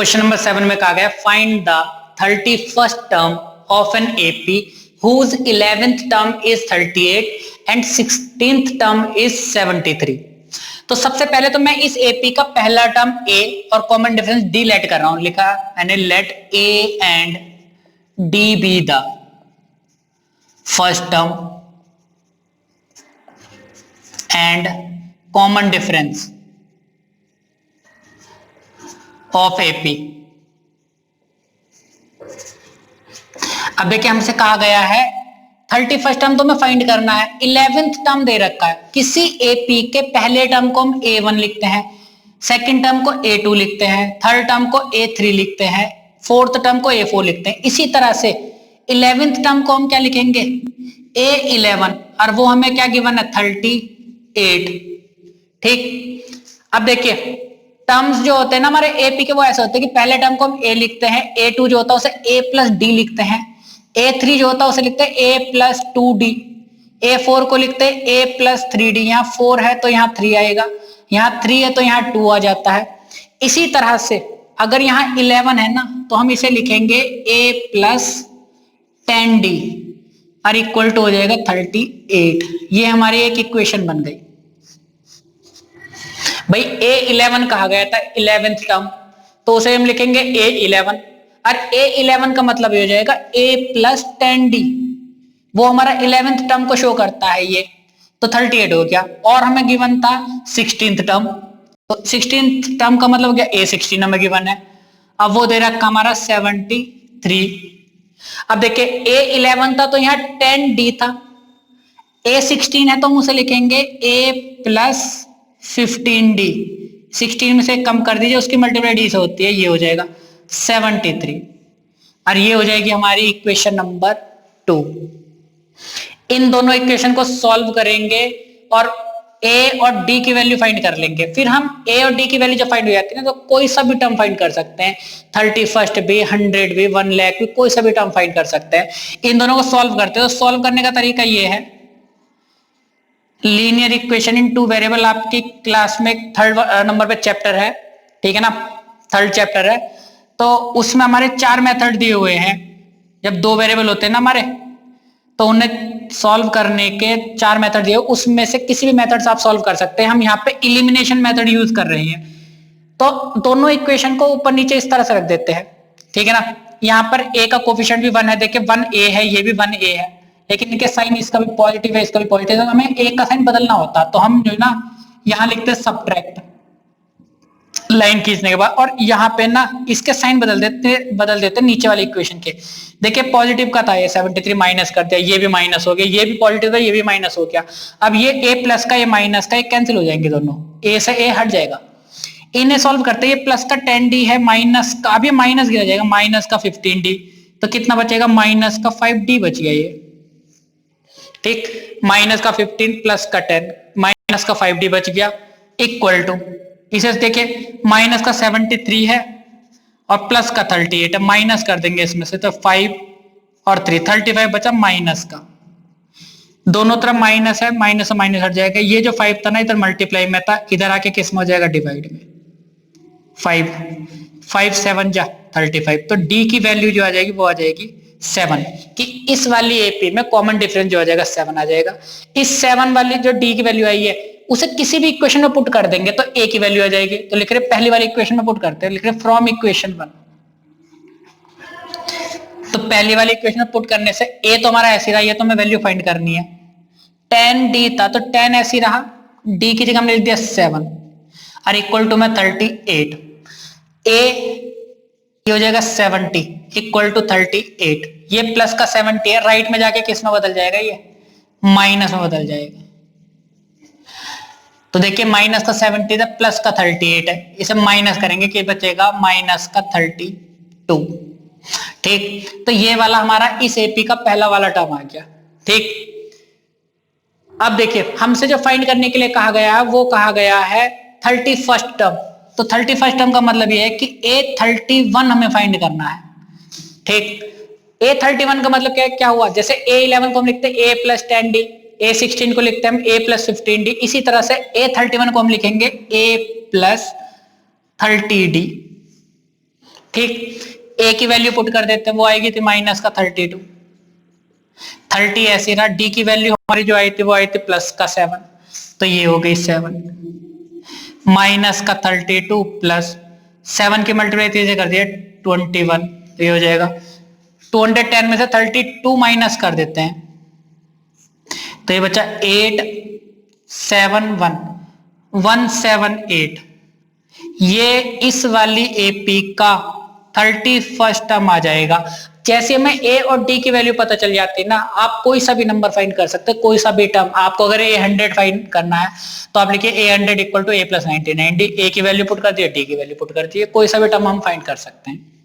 Question number 7 में कहा गया find the 31st term of an AP whose 11th term is 38 and 16th term is 73। तो सबसे पहले तो मैं इस एपी का पहला टर्म ए और कॉमन डिफरेंस डी लेट कर रहा हूं। लिखा मैंने let A and D be the first term and common difference of AP. अब देखिए हमसे कहा गया है 31st टर्म तो मैं फाइंड करना है, 11th टर्म दे रखा है। किसी एपी के पहले टर्म को हम A1 लिखते हैं, सेकंड टर्म को A2 लिखते हैं, थर्ड टर्म को A3 लिखते हैं, फोर्थ टर्म को A4 लिखते हैं। इसी तरह से 11th टर्म को हम क्या लिखेंगे A11 और वो हमें क्या गिवन है 38। ठीक, अब देखिए टर्म्स जो होते हैं ना हमारे एपी के वो ऐसे होते हैं कि पहले टर्म को हम A लिखते हैं, A2 जो होता है उसे A प्लस डी लिखते हैं, A3 जो होता है उसे लिखते हैं A प्लस 2D, A4 को लिखते हैं A प्लस 3D। यहाँ 4 है तो यहाँ 3 आएगा, यहाँ 3 है तो यहाँ 2 आ जाता है। इसी तरह से अगर यहाँ 11 है ना तो हम इसे लिखेंगे A प्लस 10D और इक्वल टू हो जाएगा 38। ये हमारी एक इक्वेशन बन गई। भाई A11 कहा गया था 11th टर्म, तो उसे हम लिखेंगे A11 और A11 का मतलब ये हो जाएगा A प्लस 10D, वो हमारा 11th टर्म को शो करता है ये, तो 38 हो गया। और हमें गिवन था 16th टर्म, तो 16th टर्म का मतलब हो गया A16 हमें गिवन है, अब वो दे रखा हमारा 73। अब देखिए A11 था तो यहाँ 10D था, A16 है तो हम उसे लिखेंगे A प्लस 15D। 16 में से कम कर दीजिए, उसकी मल्टीप्लाई डी से होती है, ये हो जाएगा 73 और ये हो जाएगी हमारी इक्वेशन नंबर 2। इन दोनों इक्वेशन को सॉल्व करेंगे और A और D की वैल्यू फाइंड कर लेंगे। फिर हम A और D की वैल्यू जब फाइंड हो जाती है ना तो कोई सा भी टर्म फाइंड कर सकते हैं, 31st भी, 100 भी, 1 लाख भी, कोई सा भी टर्म फाइंड कर सकते हैं। इन दोनों को सॉल्व करते हैं तो सॉल्व करने का तरीका ये है, linear equation in two variable आपकी क्लास में थर्ड नंबर पे चैप्टर है, ठीक है ना, थर्ड चैप्टर है, तो उसमें हमारे 4 मेथड दिए हुए हैं। जब 2 वेरिएबल होते हैं ना हमारे तो उन्हें सॉल्व करने के 4 मेथड दिए, उसमें से किसी भी मेथड से आप सॉल्व कर सकते हैं। हम यहाँ पे एलिमिनेशन मेथड यूज कर रहे हैं, तो दोनों इक्वेशन को ऊपर नीचे इस तरह से रख देते हैं, ठीक है ना। यहाँ पर a का कोफिशिएंट भी 1 है, देखिए 1a है, ये भी 1a है, लेकिन इनके साइन इसका भी पॉजिटिव है, इसका भी पॉजिटिव है, तो हमें a का साइन बदलना होता, तो हम जो है ना यहाँ लिखते हैं सब्ट्रैक्ट लाइन खींचने के बाद, और यहाँ पे ना इसके साइन बदल देते नीचे वाले इक्वेशन के। देखिए पॉजिटिव का था ये 73 माइनस कर दिया, ये भी माइनस हो गया, ये भी पॉजिटिव था, ये भी माइनस हो गया। अब ये a प्लस का ये माइनस का ये कैंसिल हो जाएंगे, दोनों a से a हट जाएगा। इन्हें सॉल्व करते हैं, ये प्लस का 10D है, माइनस का अब ये माइनस गिरा जाएगा, माइनस का 15D, तो कितना बचेगा माइनस का 5D बच गया ये, ठीक। माइनस का 15 प्लस का 10, माइनस का 5D बच गया, इक्वल टू इसे देखिए माइनस का 73 है और प्लस का 38 है, माइनस कर देंगे इसमें से तो 5 और 3 35 बचा माइनस का, दोनों तरफ माइनस है, माइनस से माइनस हट जाएगा। ये जो 5 था ना इधर मल्टीप्लाई में था, इधर आके किस में हो जाएगा डिवाइड में, 5 7 जा 35, तो D की वैल्यू जो आ जाएगी वो आ जाएगी 7, कि इस वाली एपी में कॉमन डिफरेंस जो आ जाएगा 7 आ जाएगा। इस 7 वाली जो D की वैल्यू आई है उसे किसी भी इक्वेशन में पुट कर देंगे तो A की वैल्यू आ जाएगी, तो लिख रहे पहली वाली इक्वेशन में पुट करते हैं, लिख रहे फ्रॉम इक्वेशन 1, तो पहली वाली इक्वेशन में पुट करने से A तो हमारा ऐसी रहा, ये तो हमें वैल्यू फाइंड करनी है, 10D था तो 10 ऐसी रहा, D की जगह हमने लिख दिया 7 और इक्वल टू में 38, A ये हो जाएगा 70 इक्वल टू 38, ये प्लस का 70 है, राइट में जाके किस में बदल जाएगा, ये माइनस में बदल जाएगा। तो देखिए माइनस का 70 था, प्लस का 38 है, इसे माइनस करेंगे कि बचेगा माइनस का 32, ठीक। तो ये वाला हमारा इस एपी का पहला वाला टर्म आ गया, ठीक। अब देखिए हमसे जो फाइंड करने के लिए कहा गया है वो कहा गया है 31st टर्म, तो 31st टर्म का मतलब ये है कि A31 हमें फाइंड करना है, ठीक। A31 का मतलब क्या हुआ, जैसे A11 को हम लिखते हैं A प्लस 10D, A16 को लिखते हैं हम A प्लस 15D, इसी तरह से A31 को हम लिखेंगे A प्लस 30D, ठीक, ए की वैल्यू पुट कर देते हैं, वो आएगी थी माइनस का 32, 30 ऐसे रहा। डी की वैल्यू हमारी जो आई थी वो आई थी प्लस का 7, तो ये हो गई 7 माइनस का 32 प्लस 7 की मल्टीप्लाई से कर दिया 21, तो ये हो जाएगा 210 में से 32 माइनस कर देते हैं, तो ये बचा 871 178। ये इस वाली एपी का 31st टर्म आ जाएगा। जैसे हमें ए और डी की वैल्यू पता चल जाती है ना, आप कोई सा भी नंबर फाइंड कर सकते हैं, कोई सा भी टर्म। आपको अगर ए 100 फाइंड करना है तो आप लिखिए A100 equal to A plus 90, A की वैल्यू पुट कर दिए, डी की वैल्यू पुट कर दिए, कोई सा भी टर्म हम फाइंड कर सकते हैं।